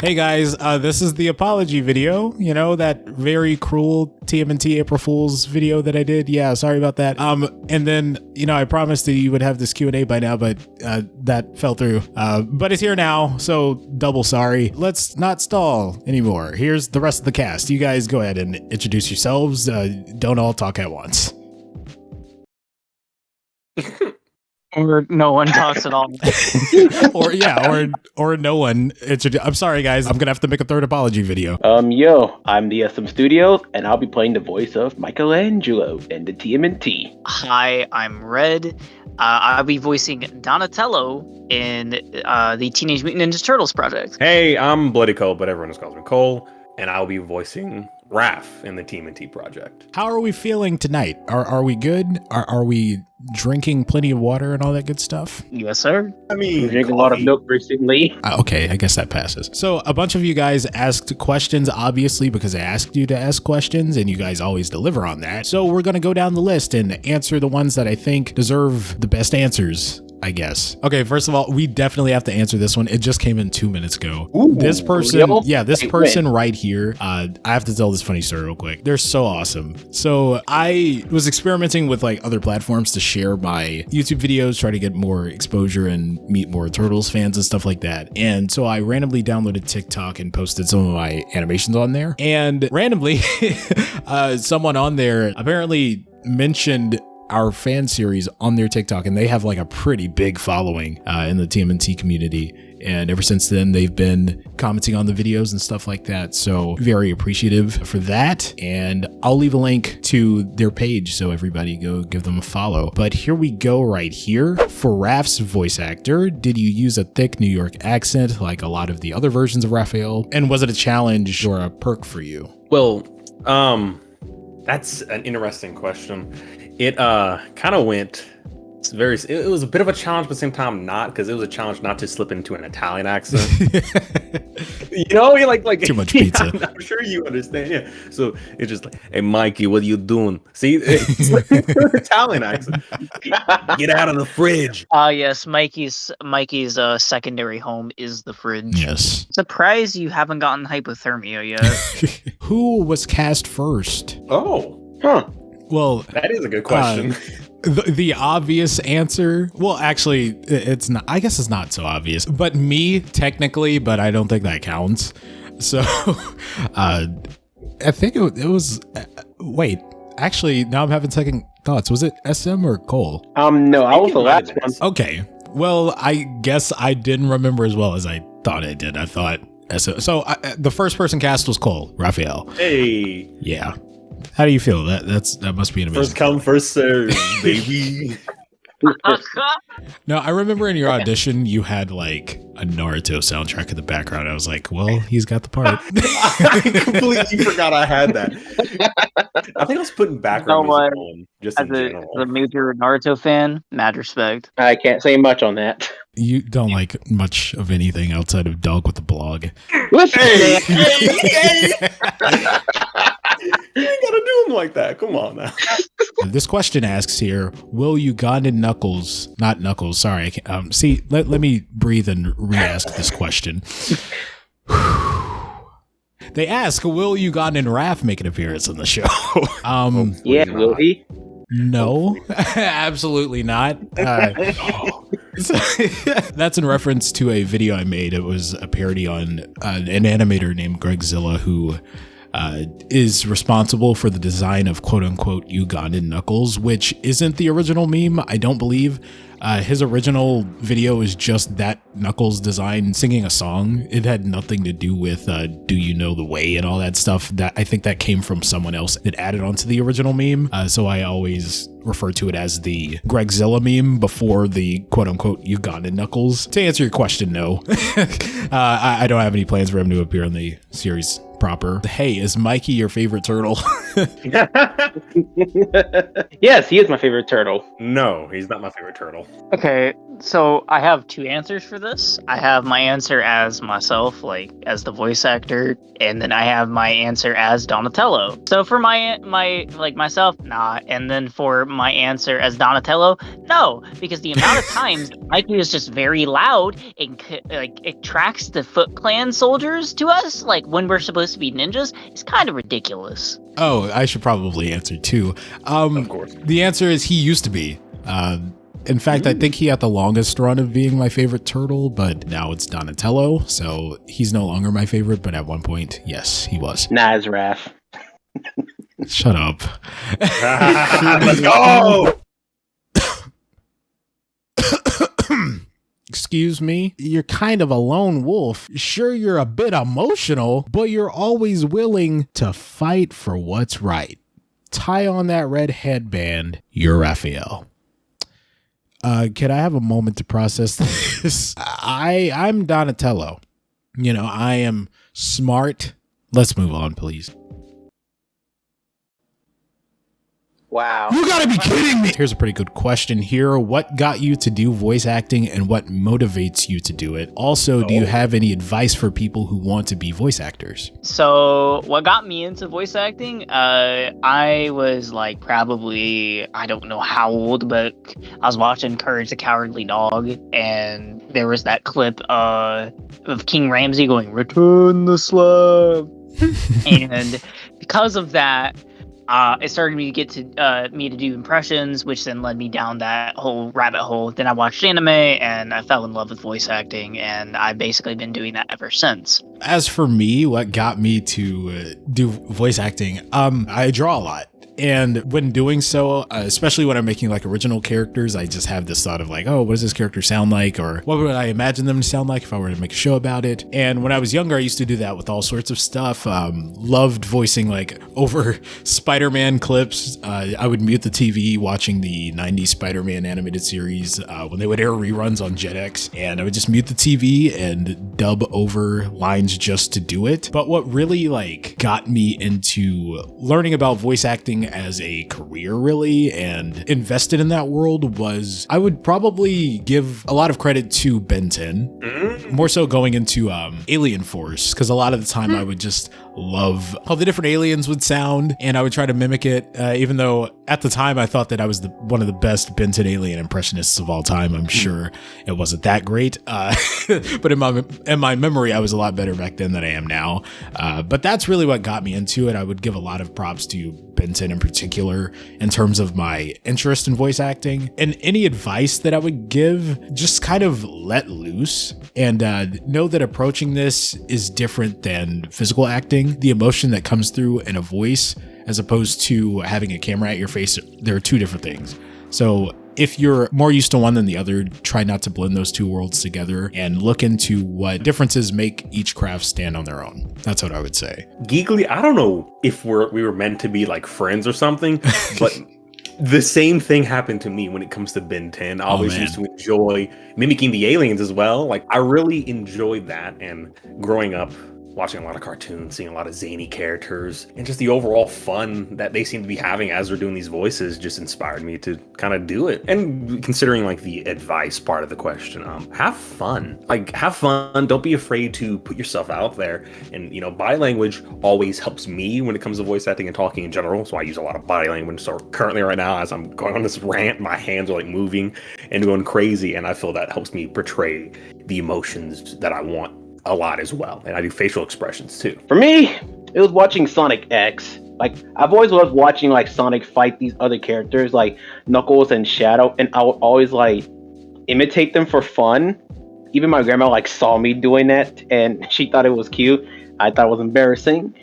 Hey guys, this is the apology video. You know, that very cruel TMNT April Fool's video that I did. Yeah, sorry about that. And then, you know, I promised that you would have this Q&A by now, but that fell through. But it's here now, so double sorry. Let's not stall anymore. Here's the rest of the cast. You guys go ahead and introduce yourselves. Don't all talk at once. Or no one talks at all. or no one. I'm sorry, guys. I'm gonna have to make a third apology video. Yo, I'm the SM Studios, and I'll be playing the voice of Michelangelo in the TMNT. Hi, I'm Red. I'll be voicing Donatello in the Teenage Mutant Ninja Turtles project. Hey, I'm Bloody Cole, but everyone just calls me Cole, and I'll be voicing Raph in the TMNT project. How are we feeling tonight? Are we good? Are we drinking plenty of water and all that good stuff? Yes, sir. I mean, I'm drinking a lot of milk recently. Okay, I guess that passes. So a bunch of you guys asked questions, obviously, because I asked you to ask questions, and you guys always deliver on that. So we're going to go down the list and answer the ones that I think deserve the best answers, I guess. Okay, first of all, we definitely have to answer this one. It just came in 2 minutes ago. Ooh, this person, real? this person right here, I have to tell this funny story real quick. They're so awesome. So I was experimenting with like other platforms to share my YouTube videos, try to get more exposure and meet more Turtles fans and stuff like that. And so I randomly downloaded TikTok and posted some of my animations on there. And randomly, someone on there apparently mentioned our fan series on their TikTok, and they have like a pretty big following in the TMNT community. And ever since then, they've been commenting on the videos and stuff like that. So very appreciative for that. And I'll leave a link to their page, so everybody go give them a follow. But here we go right here. For Raph's voice actor, did you use a thick New York accent like a lot of the other versions of Raphael? And was it a challenge or a perk for you? Well, that's an interesting question. It kind of went. It was a bit of a challenge, but at the same time not, because it was a challenge not to slip into an Italian accent. You know, like too much pizza. Yeah, I'm sure you understand. Yeah. So it's just like, hey Mikey, what are you doing? See, it's like an Italian accent. Get out of the fridge. Yes, Mikey's secondary home is the fridge. Yes. Surprised you haven't gotten hypothermia yet. Who was cast first? Oh, Huh. Well, that is a good question. The obvious answer, well, actually, it's not. I guess it's not so obvious, but me technically, but I don't think that counts. So, I think it was. Wait, actually, now I'm having second thoughts. Was it SM or Cole? No, I was the last one. Okay, well, I guess I didn't remember as well as I thought I did. I thought SM. So the first person cast was Cole, Raphael. Hey, yeah. How do you feel? That must be an amazing. First come, first serve, baby. No, I remember in your audition you had like a Naruto soundtrack in the background. I was like, well, he's got the part. I completely forgot I had that. I think I was putting background music on just in general. As a major Naruto fan, mad respect. I can't say much on that. You don't like much of anything outside of Dog with the Blog. Hey! You ain't gotta do them like that. Come on now. This question asks here, will Ugandan Knuckles, not Knuckles, sorry, I can't, see, let me breathe and re-ask this question. They ask, will Ugandan Raph make an appearance on the show? Yeah, will he? No, absolutely not. That's in reference to a video I made. It was a parody on an animator named Gregzilla who is responsible for the design of quote-unquote Ugandan Knuckles, which isn't the original meme, I don't believe. His original video is just that Knuckles design singing a song. It had nothing to do with Do You Know the Way and all that stuff. That I think that came from someone else that added onto the original meme. So I always refer to it as the Gregzilla meme before the quote-unquote Ugandan Knuckles. To answer your question, no. I don't have any plans for him to appear in the series proper. Hey, is Mikey your favorite turtle? Yes, he is my favorite turtle. No, he's not my favorite turtle. Okay, so I have two answers for this. I have my answer as myself, like as the voice actor, and then I have my answer as Donatello. So for my myself, nah, and then for my answer as Donatello? No, because the amount of times Mikey is just very loud and it tracks the Foot Clan soldiers to us, like when we're supposed to be ninjas, is kind of ridiculous. Oh, I should probably answer too. Of course. The answer is he used to be. In fact, I think he had the longest run of being my favorite turtle, but now it's Donatello, so he's no longer my favorite, but at one point, yes, he was. Nah, it's Raph. Shut up. Let's go! Excuse me, you're kind of a lone wolf. Sure, you're a bit emotional, but you're always willing to fight for what's right. Tie on that red headband. You're Raphael. Can I have a moment to process this? I'm Donatello. You know, I am smart. Let's move on, please. Wow. You gotta be kidding me! Here's a pretty good question here. What got you to do voice acting and what motivates you to do it? Also, do you have any advice for people who want to be voice actors? So what got me into voice acting, I was like probably, I don't know how old, but I was watching Courage the Cowardly Dog, and there was that clip of King Ramsay going, "Return the slab." And because of that, it started me to get to me to do impressions, which then led me down that whole rabbit hole. Then I watched anime and I fell in love with voice acting, and I've basically been doing that ever since. As for me, what got me to do voice acting, I draw a lot. And when doing so, especially when I'm making like original characters, I just have this thought of like, oh, what does this character sound like? Or what would I imagine them to sound like if I were to make a show about it? And when I was younger, I used to do that with all sorts of stuff. Loved voicing like over Spider-Man clips. I would mute the TV watching the 90s Spider-Man animated series when they would air reruns on Jetix. And I would just mute the TV and dub over lines just to do it. But what really like got me into learning about voice acting as a career really and invested in that world was I would probably give a lot of credit to Ben 10, more so going into Alien Force, because a lot of the time I would just love how the different aliens would sound and I would try to mimic it, even though at the time I thought that I was one of the best Ben 10 alien impressionists of all time. I'm sure it wasn't that great, but in my memory I was a lot better back then than I am now. But that's really what got me into it. I would give a lot of props to Ben 10 in particular in terms of my interest in voice acting, and any advice that I would give, just kind of let loose and know that approaching this is different than physical acting. The emotion that comes through in a voice as opposed to having a camera at your face, there are two different things. So if you're more used to one than the other, try not to blend those two worlds together and look into what differences make each craft stand on their own. That's what I would say. Geekly, I don't know if we were meant to be like friends or something, but the same thing happened to me when it comes to Ben 10. I always used to enjoy mimicking the aliens as well. Like I really enjoyed that, and growing up watching a lot of cartoons, seeing a lot of zany characters, and just the overall fun that they seem to be having as they're doing these voices just inspired me to kind of do it. And considering like the advice part of the question, have fun. Like have fun. Don't be afraid to put yourself out there. And you know, body language always helps me when it comes to voice acting and talking in general. So I use a lot of body language. So currently right now, as I'm going on this rant, my hands are like moving and going crazy. And I feel that helps me portray the emotions that I want a lot as well. And I do facial expressions too. For me, it was watching Sonic X. Like, I've always loved watching like Sonic fight these other characters like Knuckles and Shadow, and I would always like imitate them for fun. Even my grandma like saw me doing that and she thought it was cute. I thought it was embarrassing.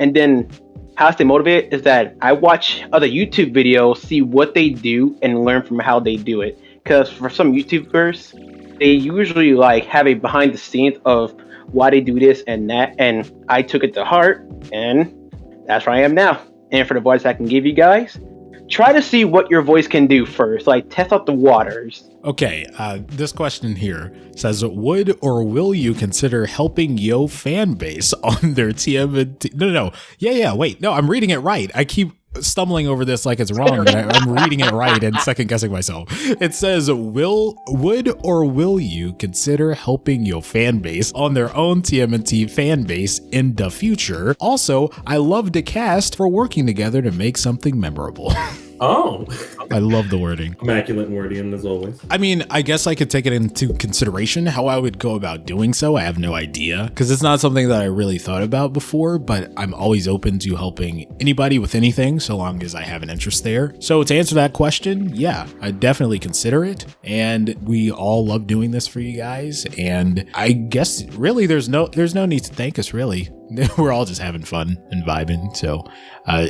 And then how I stay motivated is that I watch other YouTube videos, see what they do, and learn from how they do it. Because for some YouTubers, they usually like have a behind the scenes of why they do this and that, and I took it to heart, and that's where I am now. And for the advice I can give you guys, try to see what your voice can do first. Like test out the waters. Okay, this question here says, would or will you consider helping Yo fan base on their TMNT? No. Yeah, wait. No, I'm reading it right. I keep stumbling over this like it's wrong. I'm reading it right and second guessing myself. It says, would or will you consider helping your fan base on their own TMNT fan base in the future? Also, I love the cast for working together to make something memorable. Oh, I love the wording. immaculate wording as always. I mean, I guess I could take it into consideration. How I would go about doing so, I have no idea, because it's not something that I really thought about before, but I'm always open to helping anybody with anything so long as I have an interest there. So to answer that question, yeah, I definitely consider it, and we all love doing this for you guys, and I guess really there's no need to thank us, really. We're all just having fun and vibing. So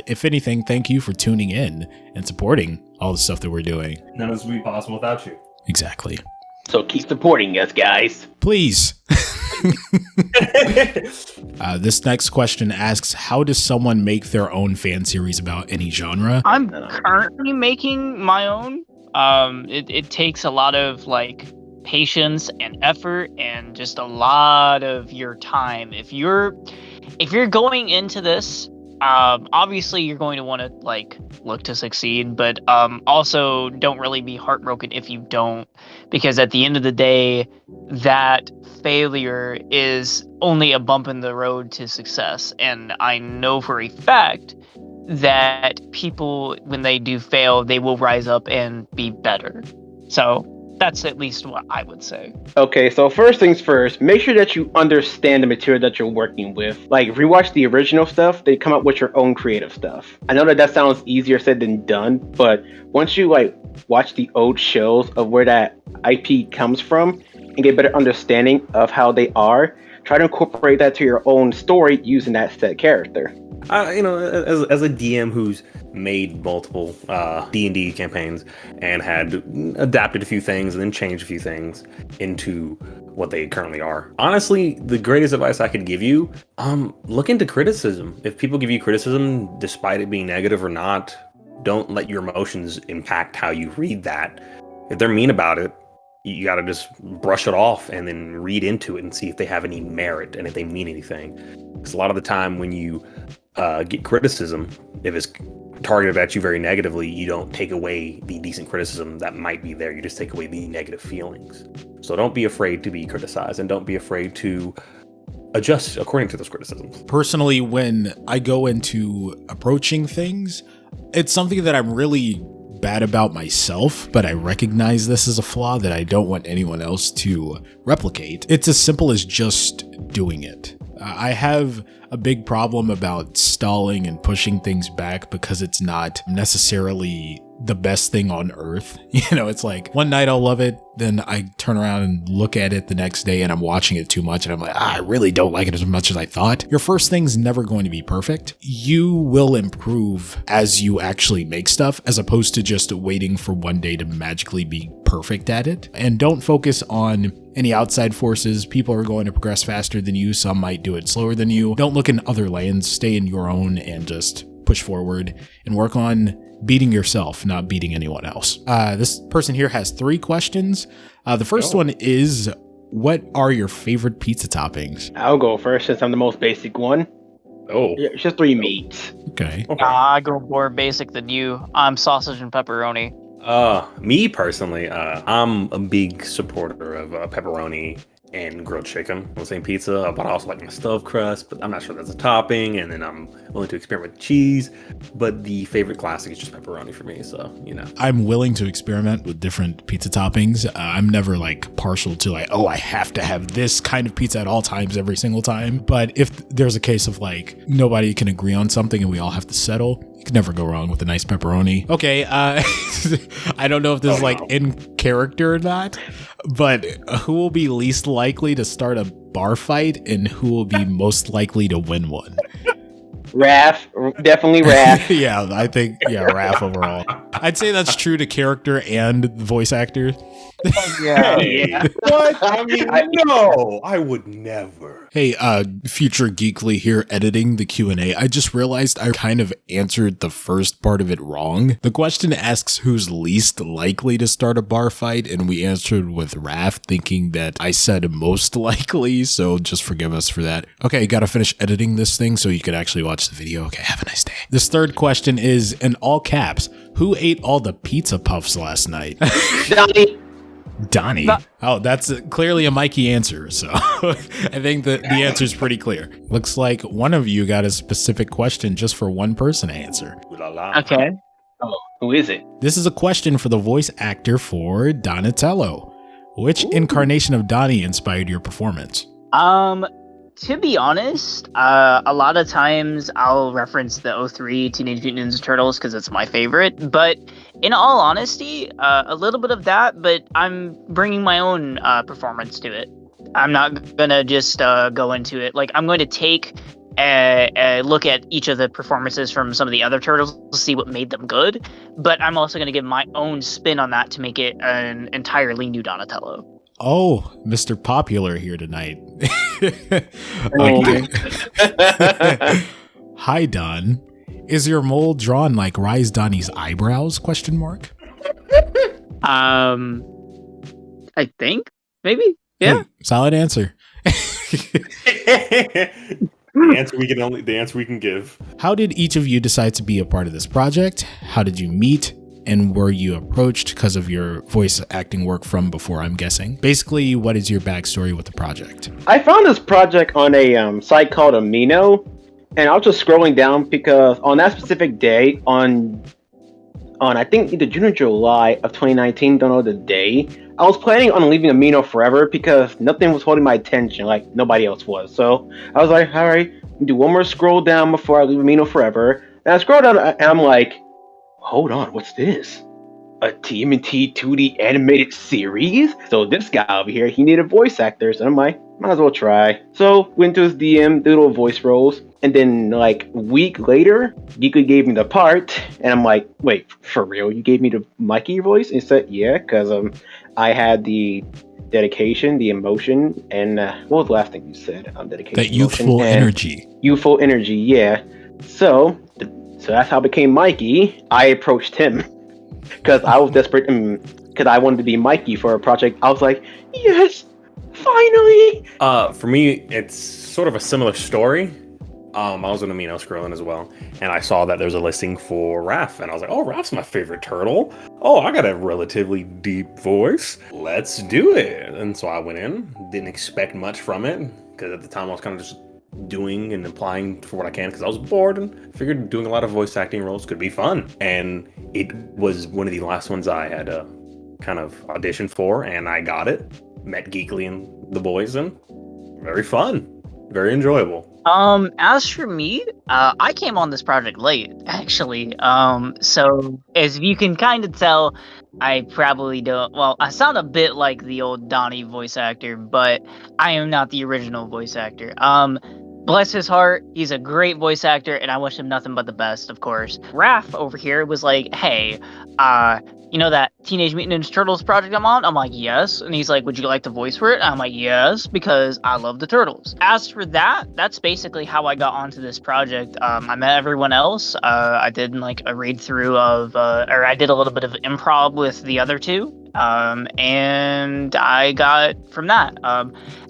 if anything, thank you for tuning in and supporting all the stuff that we're doing. None of this would be possible without you. Exactly. So keep supporting us, guys. Please. This next question asks, how does someone make their own fan series about any genre? I'm currently making my own. It takes a lot of patience and effort and just a lot of your time. If you're going into this, obviously you're going to want to look to succeed, but also don't really be heartbroken if you don't, because at the end of the day, that failure is only a bump in the road to success. And I know for a fact that people, when they do fail, they will rise up and be better. So that's at least what I would say. Okay, so first things first, make sure that you understand the material that you're working with. Rewatch the original stuff, then come up with your own creative stuff. I know that sounds easier said than done, but once you watch the old shows of where that IP comes from and get a better understanding of how they are, try to incorporate that to your own story using that set character. As a DM who's made multiple D&D campaigns and had adapted a few things and then changed a few things into what they currently are. Honestly, the greatest advice I could give you, look into criticism. If people give you criticism, despite it being negative or not, don't let your emotions impact how you read that. If they're mean about it, you gotta just brush it off and then read into it and see if they have any merit and if they mean anything. Because a lot of the time when you get criticism, if it's targeted at you very negatively, you don't take away the decent criticism that might be there. You just take away the negative feelings. So don't be afraid to be criticized, and don't be afraid to adjust according to those criticisms. Personally, when I go into approaching things, it's something that I'm really bad about myself, but I recognize this as a flaw that I don't want anyone else to replicate. It's as simple as just doing it. I have a big problem about stalling and pushing things back because it's not necessarily the best thing on earth. It's one night I'll love it, then I turn around and look at it the next day and I'm watching it too much and I'm like, I really don't like it as much as I thought. Your first thing's never going to be perfect. You will improve as you actually make stuff, as opposed to just waiting for one day to magically be perfect at it. And don't focus on any outside forces. People are going to progress faster than you. Some might do it slower than you. Don't look in other lanes. Stay in your own and just push forward and work on beating yourself, not beating anyone else. This person here has 3 questions. The first one is, what are your favorite pizza toppings? I'll go first since I'm the most basic one. Oh. It's just 3 meats. Okay. I go more basic than you. I'm sausage and pepperoni. Me personally, I'm a big supporter of pepperoni and grilled chicken on the same pizza, but I also like my stuffed crust, but I'm not sure that's a topping, and then I'm willing to experiment with cheese, but the favorite classic is just pepperoni for me, so, I'm willing to experiment with different pizza toppings. I'm never partial to I have to have this kind of pizza at all times every single time, but if there's a case of nobody can agree on something and we all have to settle, you can never go wrong with a nice pepperoni. Okay, I don't know if this is in character or not, but who will be least likely to start a bar fight and who will be most likely to win one? Raph, definitely Raph. Yeah, I think, Raph overall. I'd say that's true to character and voice actor. Yeah. What? I mean, no, I would never. Hey, future Geekly here editing the Q&A. I just realized I kind of answered the first part of it wrong. The question asks who's least likely to start a bar fight, and we answered with Raph, thinking that I said most likely, so just forgive us for that. Okay, gotta finish editing this thing so you can actually watch the video. Okay, have a nice day. This third question is, in all caps, who ate all the pizza puffs last night? Donnie. Oh, that's clearly a Mikey answer, so I think that the answer is pretty clear. Looks like one of you got a specific question just for one person to answer. Okay. Who is it? This is a question for the voice actor for Donatello. Which incarnation of Donnie inspired your performance? To be honest, a lot of times I'll reference the '03 Teenage Mutant Ninja Turtles because it's my favorite. But in all honesty, a little bit of that, but I'm bringing my own performance to it. I'm not gonna just go into it. Like, I'm going to take a look at each of the performances from some of the other turtles to see what made them good. But I'm also going to give my own spin on that to make it an entirely new Donatello. Oh, Mr. Popular here tonight. Hi, Don. Is your mole drawn like Rise Donnie's eyebrows? ? I think maybe. Yeah. Hey, solid answer. The answer we can give. How did each of you decide to be a part of this project? How did you meet? And were you approached because of your voice acting work from before, I'm guessing? Basically, what is your backstory with the project? I found this project on a site called Amino, and I was just scrolling down because on that specific day, on I think either June or July of 2019, don't know the day, I was planning on leaving Amino forever because nothing was holding my attention, like nobody else was. So I was like, all right, do one more scroll down before I leave Amino forever. And I scroll down and I'm like, hold on, what's this? A TMNT 2D animated series? So this guy over here, he needed voice actors. And I'm like, might as well try. So went to his DM, did little voice roles. And then like a week later, Geekly gave me the part. And I'm like, wait, for real? You gave me the Mikey voice? And he said, yeah, because I had the dedication, the emotion, and what was the last thing you said? Dedication. That youthful energy. Youthful energy, yeah. So that's how I became Mikey. I approached him because I was desperate because I wanted to be Mikey for a project. I was like, yes, finally. For me, it's sort of a similar story. I was in Amino scrolling as well, and I saw that there's a listing for Raph, and I was like, oh, Raph's my favorite turtle. Oh, I got a relatively deep voice. Let's do it. And so I went in, didn't expect much from it, because at the time I was kind of just doing and applying for what I can because I was bored and figured doing a lot of voice acting roles could be fun. And it was one of the last ones I had kind of auditioned for, and I got it. Met Geekly and the boys, and very fun, very enjoyable. As for me, I came on this project late, actually. So as you can kind of tell, I probably don't. Well, I sound a bit like the old Donnie voice actor, but I am not the original voice actor. Bless his heart, he's a great voice actor, and I wish him nothing but the best, of course. Raph over here was like, hey, you know that Teenage Mutant Ninja Turtles project I'm on? I'm like, yes. And he's like, would you like to voice for it? I'm like, yes, because I love the Turtles. As for that, that's basically how I got onto this project. I met everyone else. I did like a read through of, or I did a little bit of improv with the other two. And I got from that.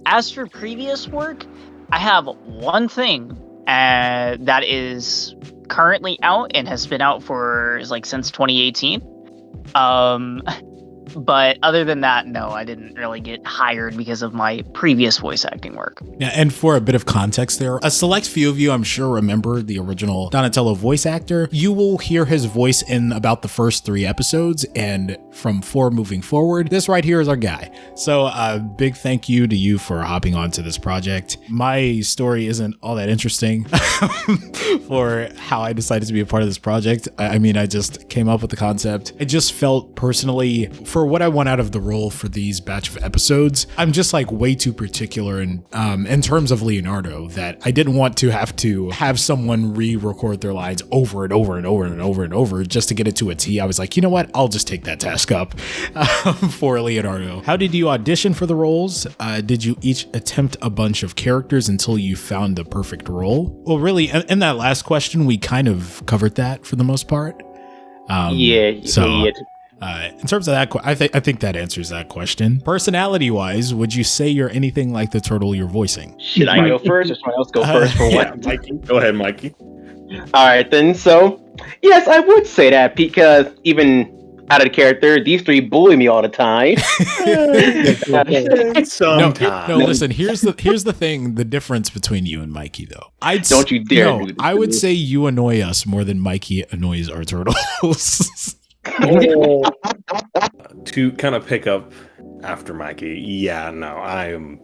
As for previous work, I have one thing that is currently out and has been out for like since 2018. But other than that, no, I didn't really get hired because of my previous voice acting work. Yeah, and for a bit of context there, a select few of you, I'm sure, remember the original Donatello voice actor. You will hear his voice in about the first 3 episodes, and from 4 moving forward, this right here is our guy. So a big thank you to you for hopping onto this project. My story isn't all that interesting for how I decided to be a part of this project. I mean, I just came up with the concept. I just felt personally, for what I want out of the role for these batch of episodes, I'm just like way too particular in terms of Leonardo that I didn't want to have someone re-record their lines over and over and over and over and over just to get it to a T. I was like, you know what? I'll just take that task up for Leonardo. How did you audition for the roles? Did you each attempt a bunch of characters until you found the perfect role? Well, really, in that last question, we kind of covered that for the most part. In terms of that, I think that answers that question. Personality-wise, would you say you're anything like the turtle you're voicing? Should I go first or someone else go first for what? Yeah, Mikey. Go ahead, Mikey. All right, then. So, yes, I would say that because even out of the character. These three bully me all the time. Sometimes. No, listen, here's the thing, the difference between you and Mikey though. Don't you dare do this I to would me. say you annoy us more than Mikey annoys our turtles. To kind of pick up after Mikey, yeah, no, I am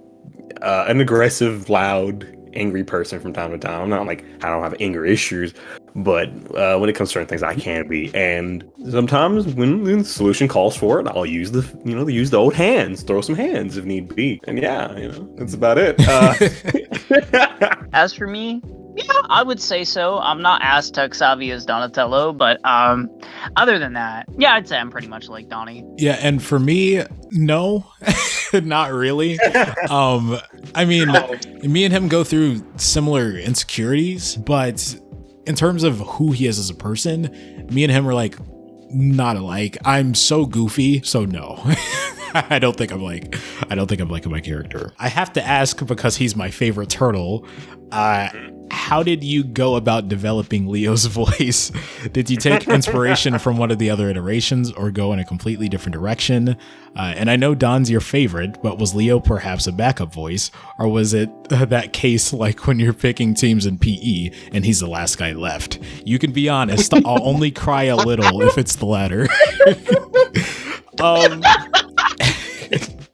an aggressive, loud, angry person from time to time. I'm not like I don't have anger issues, but when it comes to certain things, I can be. And sometimes when the solution calls for it, I'll use the old hands, throw some hands if need be. And yeah, that's about it. As for me, yeah, I would say so. I'm not as tech savvy as Donatello, but other than that, yeah, I'd say I'm pretty much like Donnie. Yeah, and for me, no, not really. I mean, me and him go through similar insecurities, but in terms of who he is as a person, me and him are like not alike. I'm so goofy, so no. I don't think I'm like my character. I have to ask because he's my favorite turtle. How did you go about developing Leo's voice? Did you take inspiration from one of the other iterations or go in a completely different direction? And I know Don's your favorite, but was Leo perhaps a backup voice? Or was it that case like when you're picking teams in PE and he's the last guy left? You can be honest, I'll only cry a little if it's the latter.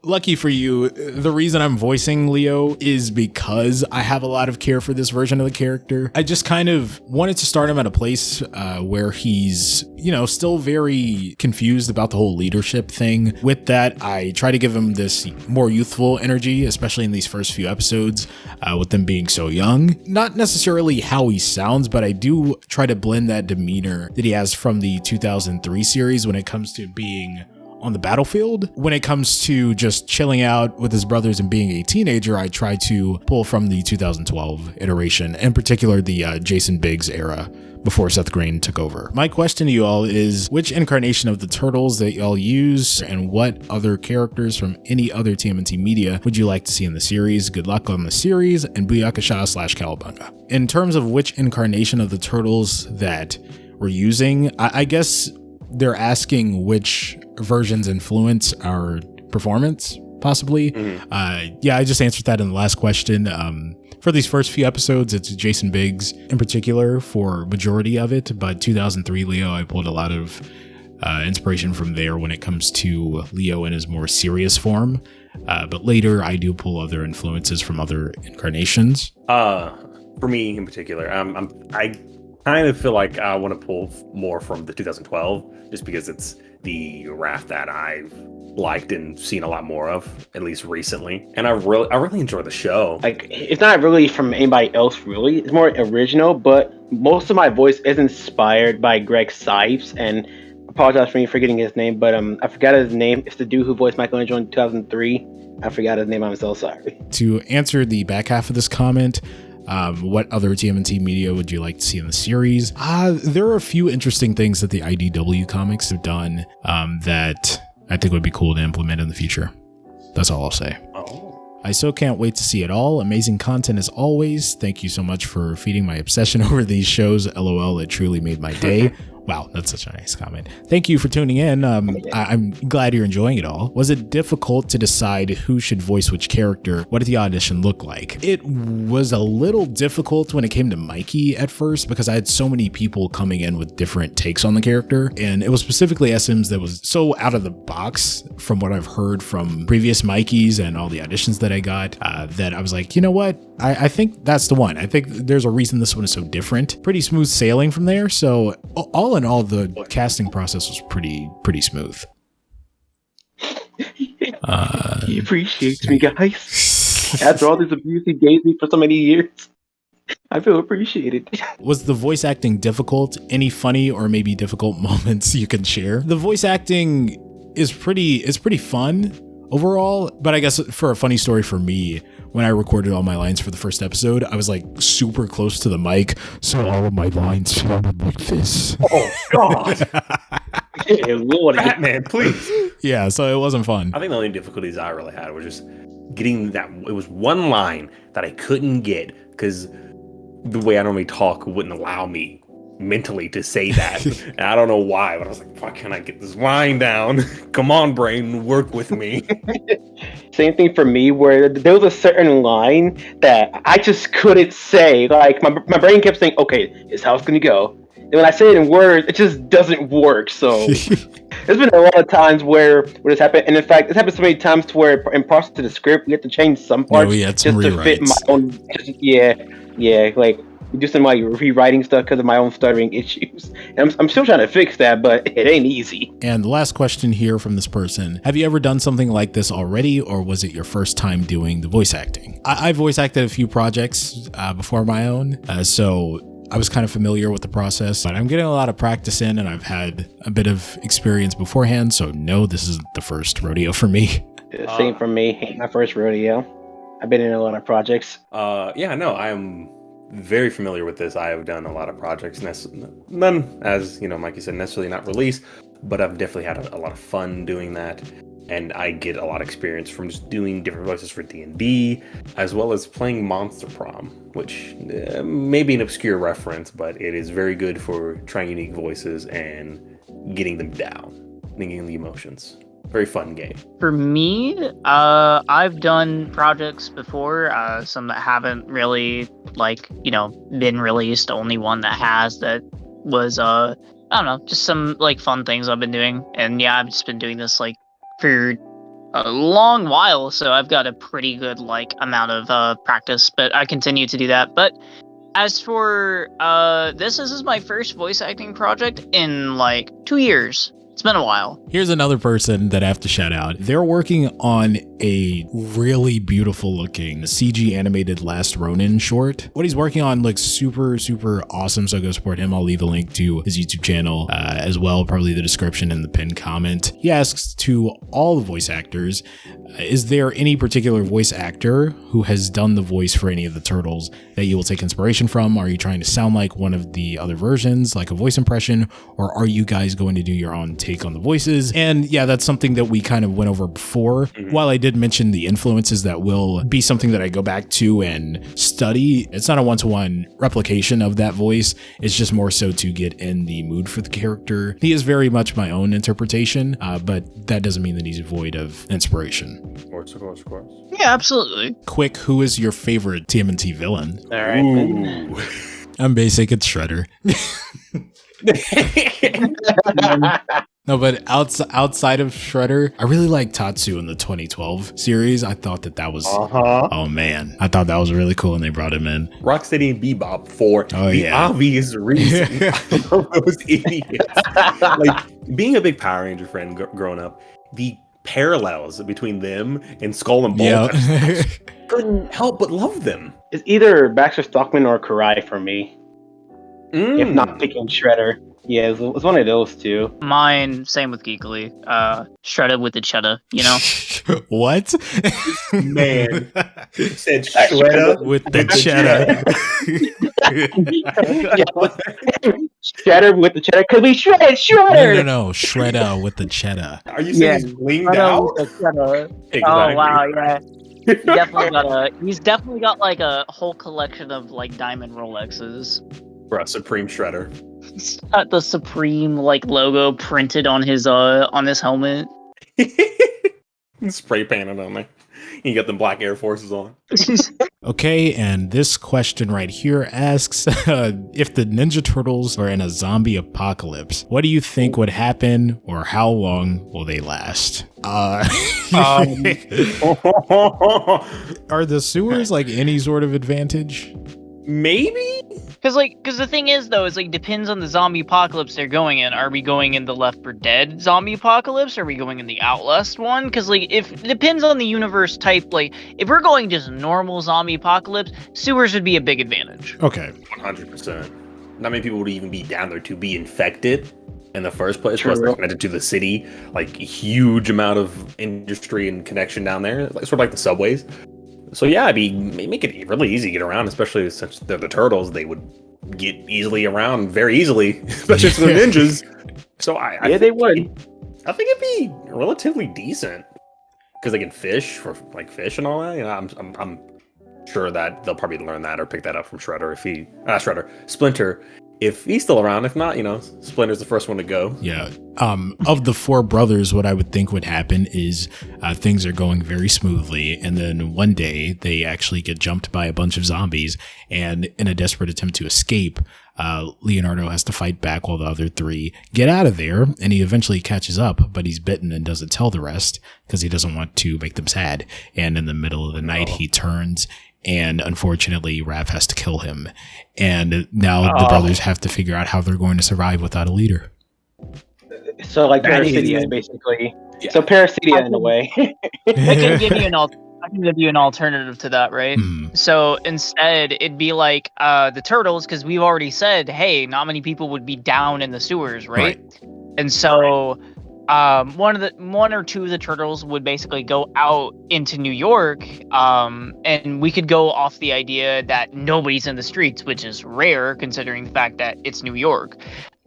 Lucky for you, the reason I'm voicing Leo is because I have a lot of care for this version of the character. I just kind of wanted to start him at a place where he's, still very confused about the whole leadership thing. With that, I try to give him this more youthful energy, especially in these first few episodes, with them being so young. Not necessarily how he sounds, but I do try to blend that demeanor that he has from the 2003 series when it comes to being on the battlefield. When it comes to just chilling out with his brothers and being a teenager, I try to pull from the 2012 iteration, in particular the Jason Biggs era before Seth Green took over. My question to you all is, which incarnation of the Turtles that y'all use and what other characters from any other TMNT media would you like to see in the series? Good luck on the series, and Booyakasha/Cowabunga. In terms of which incarnation of the Turtles that we're using, I guess they're asking which versions influence our performance, possibly. Yeah, I just answered that in the last question. For these first few episodes, it's Jason Biggs in particular for majority of it, but 2003 Leo, I pulled a lot of inspiration from there when it comes to Leo in his more serious form. But later, I do pull other influences from other incarnations. For me in particular, I kind of feel like I want to pull more from the 2012, just because it's the Raph that I've liked and seen a lot more of, at least recently. And I really enjoy the show. Like, it's not really from anybody else, really. It's more original, but most of my voice is inspired by Greg Sipes, and I apologize for me forgetting his name, but I forgot his name. It's the dude who voiced Michelangelo in 2003. I forgot his name. I'm so sorry. To answer the back half of this comment, what other TMNT media would you like to see in the series? There are a few interesting things that the IDW comics have done that I think would be cool to implement in the future. That's all I'll say. I so can't wait to see it all. Amazing content as always. Thank you so much for feeding my obsession over these shows. LOL, it truly made my day. Wow, that's such a nice comment. Thank you for tuning in. I'm glad you're enjoying it all. Was it difficult to decide who should voice which character? What did the audition look like? It was a little difficult when it came to Mikey at first because I had so many people coming in with different takes on the character. And it was specifically SMs that was so out of the box from what I've heard from previous Mikeys and all the auditions that I got that I was like, you know what? I think that's the one. I think there's a reason this one is so different. Pretty smooth sailing from there. So all in all, the casting process was pretty smooth. He appreciates me, guys. After all this abuse he gave me for so many years, I feel appreciated. Was the voice acting difficult? Any funny or maybe difficult moments you can share? The voice acting is pretty fun overall, but I guess for a funny story for me, when I recorded all my lines for the first episode, I was like super close to the mic, so all of my lines sounded like this. Oh God! Hey, Lord, Batman, please. Yeah, so it wasn't fun. I think the only difficulties I really had was just getting that. It was one line that I couldn't get because the way I normally talk wouldn't allow me mentally to say that. And I don't know why, but I was like, fuck, can I get this line down? Come on, brain, work with me. Same thing for me, where there was a certain line that I just couldn't say. Like my brain kept saying, "Okay, it's how it's gonna go." And when I say it in words, it just doesn't work. So there's been a lot of times where this happened, and in fact, it's happened so many times to where in parts of the script we have to change some parts we had just some to fit my rewrites. own. Yeah, like. We do some like rewriting stuff because of my own stuttering issues. And I'm still trying to fix that, but it ain't easy. And the last question here from this person: have you ever done something like this already, or was it your first time doing the voice acting? I voice acted a few projects before my own, so I was kind of familiar with the process, but I'm getting a lot of practice in, and I've had a bit of experience beforehand, so no, this isn't the first rodeo for me. Same for me. Ain't my first rodeo. I've been in a lot of projects. I'm very familiar with this. I have done a lot of projects, none, as Mikey said, necessarily not released, but I've definitely had a lot of fun doing that, and I get a lot of experience from just doing different voices for D&D, as well as playing Monster Prom, which may be an obscure reference, but it is very good for trying unique voices and getting them down, thinking the emotions. Very fun game. For me, I've done projects before, some that haven't really, been released. Only one that has, that was, I don't know, just some, fun things I've been doing. And yeah, I've just been doing this, for a long while, so I've got a pretty good, amount of, practice, but I continue to do that. But as for, this is my first voice acting project in, 2 years. It's been a while. Here's another person that I have to shout out. They're working on a really beautiful looking CG animated Last Ronin short. What he's working on looks super, super awesome, so go support him. I'll leave a link to his YouTube channel as well, probably the description in the pinned comment. He asks to all the voice actors, is there any particular voice actor who has done the voice for any of the turtles that you will take inspiration from? Are you trying to sound like one of the other versions, like a voice impression, or are you guys going to do your own take on the voices? And yeah, that's something that we kind of went over before. While I did mention the influences that will be something that I go back to and study, it's not a one-to-one replication of that voice. It's just more so to get in the mood for the character. He is very much my own interpretation, but that doesn't mean that he's void of inspiration. Of course. Yeah, absolutely. Quick, who is your favorite TMNT villain? All right. Ooh. I'm basic, it's Shredder. No, but outside of Shredder, I really like Tatsu in the 2012 series. I thought that was, oh man, I thought that was really cool when they brought him in. Rocksteady and Bebop for obvious reason. I love those idiots. Being a big Power Ranger friend growing up, the parallels between them and Skull and Bones, couldn't help but love them. It's either Baxter Stockman or Karai for me. If not picking Shredder. Yeah, it's one of those two. Mine, same with Geekly. Shredder with the cheddar, What? Man, you said Shredder with the cheddar. Shredder with the cheddar. Because we shredded Shredder! No, Shredder with the cheddar. Are you saying he's blinged out? Exactly. Oh, wow, yeah. He's definitely got a whole collection of diamond Rolexes. Bruh, Supreme Shredder. He's got the Supreme logo printed on his helmet. Spray painted on me. You got the black Air Forces on. Okay, and this question right here asks, if the Ninja Turtles were in a zombie apocalypse, what do you think would happen, or how long will they last? Are the sewers any sort of advantage? Maybe? Because the thing is, though, is depends on the zombie apocalypse they're going in. Are we going in the Left 4 Dead zombie apocalypse? Are we going in the Outlast one? Because if it depends on the universe type, if we're going just normal zombie apocalypse, sewers would be a big advantage. Okay. 100%. Not many people would even be down there to be infected in the first place. True. Plus, they're connected to the city, huge amount of industry and connection down there, sort of like the subways. So yeah, make it really easy to get around, especially since they're the turtles. They would get easily around very easily, especially since they're ninjas. So they would. I think it'd be relatively decent because they can fish for fish and all that. I'm sure that they'll probably learn that or pick that up from Shredder Splinter, if he's still around. If not, Splinter's the first one to go. Yeah. Of the four brothers, what I would think would happen is things are going very smoothly, and then one day they actually get jumped by a bunch of zombies, and in a desperate attempt to escape, Leonardo has to fight back while the other three get out of there, and he eventually catches up, but he's bitten and doesn't tell the rest because he doesn't want to make them sad. And in the middle of the night, he turns, and unfortunately, Raph has to kill him. And now the brothers have to figure out how they're going to survive without a leader. So like Parasitia, basically. Yeah. So Parasitia in a way. I can give you an alternative to that, right? So instead, it'd be like the turtles, because we've already said, hey, not many people would be down in the sewers, right? And so one or two of the turtles would basically go out into New York, and we could go off the idea that nobody's in the streets, which is rare considering the fact that it's New York.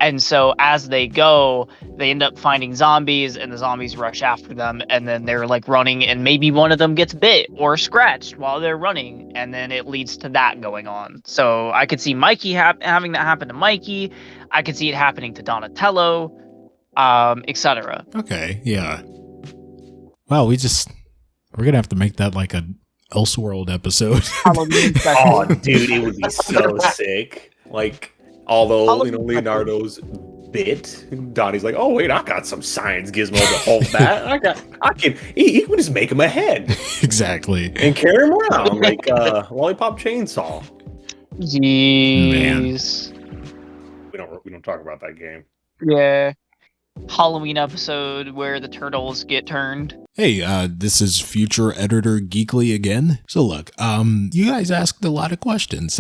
And so as they go, they end up finding zombies, and the zombies rush after them, and then they're like running, and maybe one of them gets bit or scratched while they're running, and then it leads to that going on. So I could see Mikey having that happen to Mikey. I could see it happening to Donatello, etc. Okay, yeah. Wow, we're gonna have to make that like a Elseworld episode. Oh, dude, it would be so sick. Like, although Leonardo's bit, Donnie's like, oh wait, I got some science gizmo to hold that. He can just make him a head. Exactly. And carry him around like lollipop chainsaw. Jeez. Man. We don't talk about that game. Yeah. Halloween episode where the turtles get turned. Hey, this is future editor Geekly again. So look, you guys asked a lot of questions.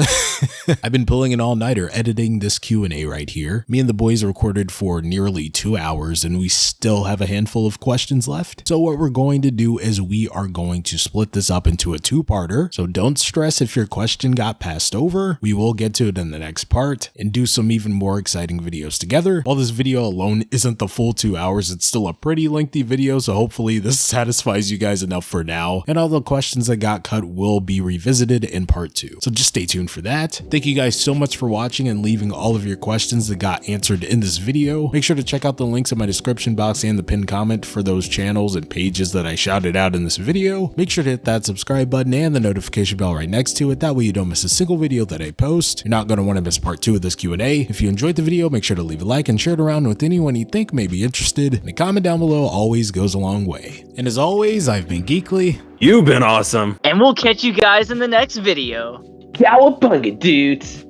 I've been pulling an all-nighter editing this Q&A right here. Me and the boys recorded for nearly 2 hours, and we still have a handful of questions left. So what we're going to do is we are going to split this up into a two-parter. So don't stress if your question got passed over. We will get to it in the next part and do some even more exciting videos together. While this video alone isn't the full 2 hours, it's still a pretty lengthy video, so hopefully this satisfies you guys enough for now, and all the questions that got cut will be revisited in part 2. So just stay tuned for that. Thank you guys so much for watching and leaving all of your questions that got answered in this video. Make sure to check out the links in my description box and the pinned comment for those channels and pages that I shouted out in this video. Make sure to hit that subscribe button and the notification bell right next to it. That way you don't miss a single video that I post. You're not going to want to miss part 2 of this Q&A. If you enjoyed the video, make sure to leave a like and share it around with anyone you think may be interested. And a comment down below always goes a long way. And as always, I've been Geekly. You've been awesome. And we'll catch you guys in the next video. Cowabunga, dudes.